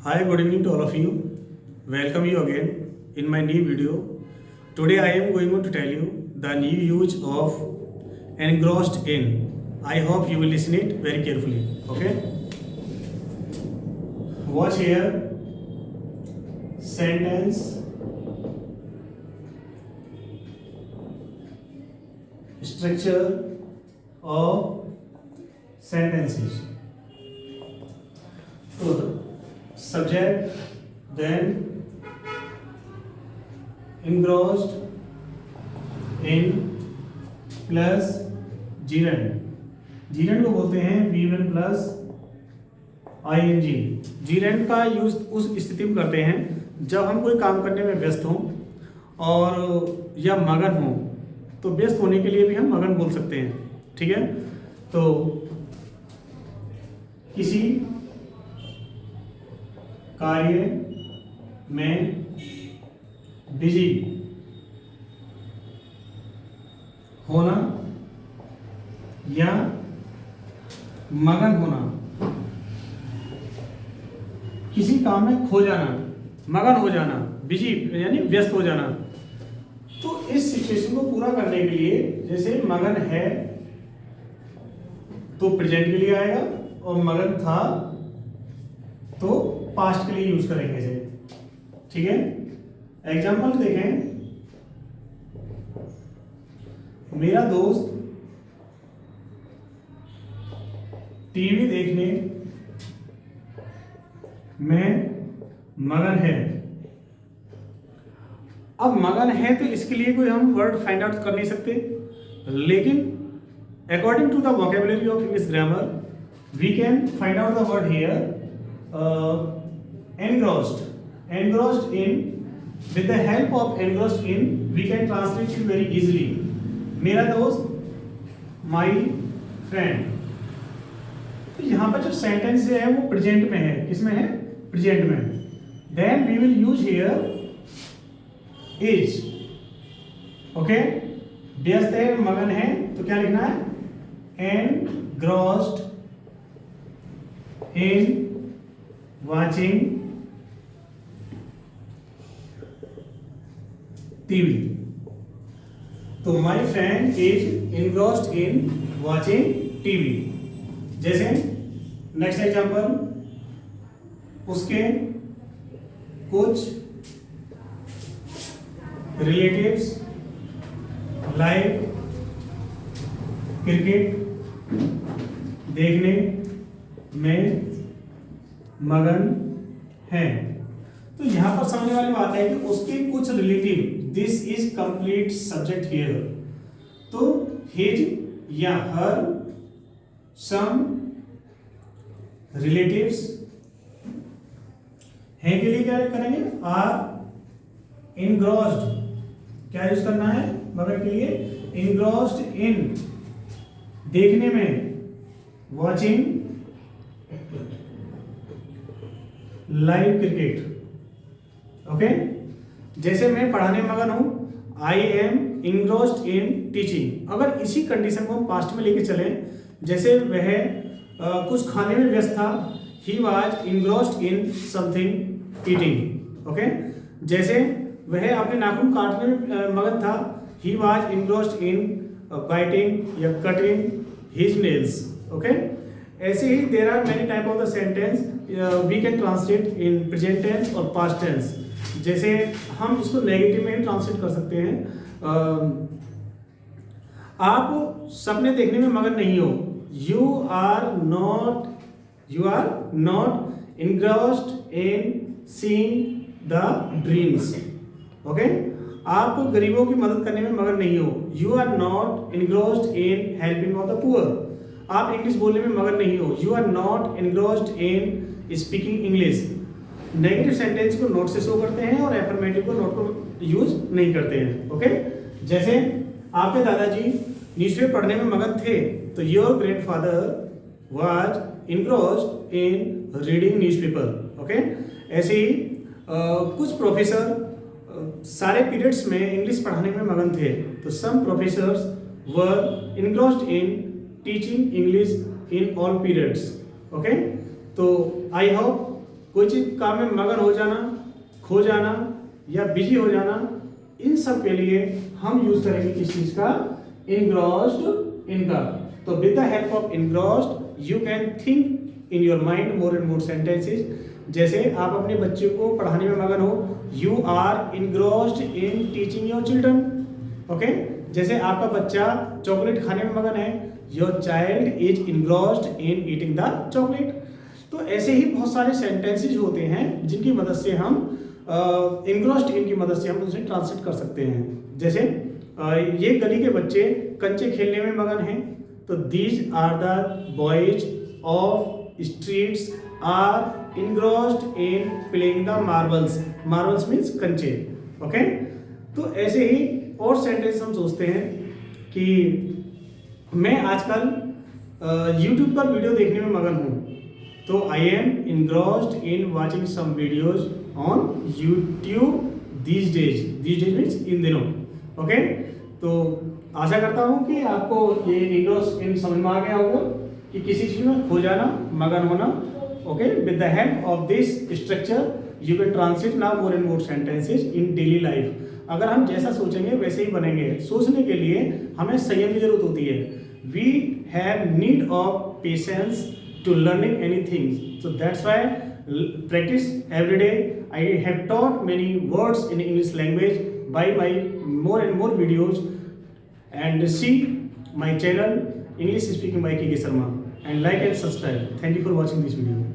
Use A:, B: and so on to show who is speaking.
A: Hi, good evening to all of you. Welcome you again in my new video. Today I am going to tell you the new use of engrossed in. I hope you will listen it very carefully. Okay? Watch here. Sentence structure of sentences. So, subject, then engrossed in plus जीरेंड. जीरेंड को बोलते हैं V1 plus ING. जीरेंड का use उस स्थिति में करते हैं जब हम कोई काम करने में व्यस्त हों और या मगन हों. तो व्यस्त होने के लिए भी हम मगन बोल सकते हैं. ठीक है. तो किसी कार्य में बिजी होना या मगन होना, किसी काम में खो जाना, मगन हो जाना, बिजी यानी व्यस्त हो जाना. तो इस सिचुएशन को पूरा करने के लिए जैसे मगन है तो प्रेजेंट के लिए आएगा और मगन था तो पास्ट के लिए यूज करेंगे इसे. ठीक है. एग्जांपल देखें. मेरा दोस्त टीवी देखने में मगन है. अब मगन है तो इसके लिए कोई हम वर्ड फाइंड आउट कर नहीं सकते, लेकिन according to the vocabulary of English grammar we can find out the word here engrossed in. with the help of engrossed in we can translate it very easily. मेरा दोस्त, my friend. तो यहाँ पर जो सेंटेंस है वो present में है. किसमें है? प्रेजेंट में. then we will use here is. Okay. व्यस्त है, मगन है, तो क्या लिखना है? engrossed in watching TV. तो my friend is engrossed in watching TV. जैसे नेक्स्ट एग्जांपल, उसके कुछ रिलेटिव्स लाइव क्रिकेट देखने में मगन हैं. तो यहां पर समझने वाली बात है कि उसके कुछ relative, this is complete subject here. तो हिज या हर सम रिलेटिव्स हैं के लिए क्या करेंगे? Are engrossed. क्या यूज करना है मगन के लिए? इनग्रॉस्ड इन देखने में, वॉचिंग लाइव क्रिकेट. ओके. जैसे मैं पढ़ाने में मगन हूं, I am engrossed in teaching. अगर इसी कंडीशन को हम पास्ट में लेके चले, जैसे वह कुछ खाने में व्यस्त था, he was engrossed in something eating. Okay. जैसे वह अपने नाखून काटने में मगन था, he was engrossed in biting या कटिंग हिज नेल्स. ओके. ऐसे ही there are many type of the sentence we can translate in present tense और पास्ट टेंस. जैसे हम इसको नेगेटिव में ही ट्रांसलेट कर सकते हैं. आप सपने देखने में मगन नहीं हो. You are not engrossed in seeing the dreams. Okay. आप गरीबों की मदद करने में मगन नहीं हो. You are not engrossed in helping of the poor. आप इंग्लिश बोलने में मगन नहीं हो. You are not engrossed in speaking English. Negative sentence को नोट से शो करते हैं और एफर्मेटिव को नोट को यूज नहीं करते हैं. ओके. जैसे आपके दादाजी न्यूज़पेपर पढ़ने में मगन थे, तो your grandfather was engrossed in reading newspaper. Okay. ऐसे ही कुछ प्रोफेसर सारे पीरियड्स में इंग्लिश पढ़ाने में मगन थे, तो some professors were engrossed in teaching English in all periods. Okay. तो आई होप कोई चीज़ काम में मगन हो जाना, खो जाना या बिजी हो जाना, इन सब के लिए हम यूज करेंगे किस चीज का, engrossed in का। तो with the help of engrossed you can think in your mind more and more sentences. जैसे आप अपने बच्चे को पढ़ाने में मगन हो, you are engrossed in teaching your children, ओके। जैसे आपका बच्चा चॉकलेट खाने में मगन है, your child is engrossed in eating the chocolate। तो ऐसे ही बहुत सारे सेंटेंसेस होते हैं जिनकी मदद से हम engrossed in की मदद से हम उसे ट्रांसलेट कर सकते हैं। जैसे ये गली के बच्चे कंचे खेलने में मगन हैं, तो these are the boys of streets are engrossed in playing the marbles। marbles means कंचे, ओके। तो ऐसे ही और सेंटेंस हम सोचते हैं कि मैं आजकल YouTube पर वीडियो देखने में मगन हूँ, तो I am engrossed in watching some videos on YouTube these days। these days means in दिनों, ओके। तो आशा करता हूँ कि आपको ये engrossed in समझ में आ गया होगा कि किसी चीज़ में खो जाना, मगन होना, okay. With the help of this structure you can translate now more and more sentences in daily life. अगर हम जैसा सोचेंगे वैसे ही बनेंगे। सोचने के लिए हमें संयम की जरूरत होती है। We have need of patience to learning anything, so that's why practice every day. I have taught many words in English language by my more and more videos, and see my channel English Speaking by KK Sharma and like and subscribe. Thank you for watching this video.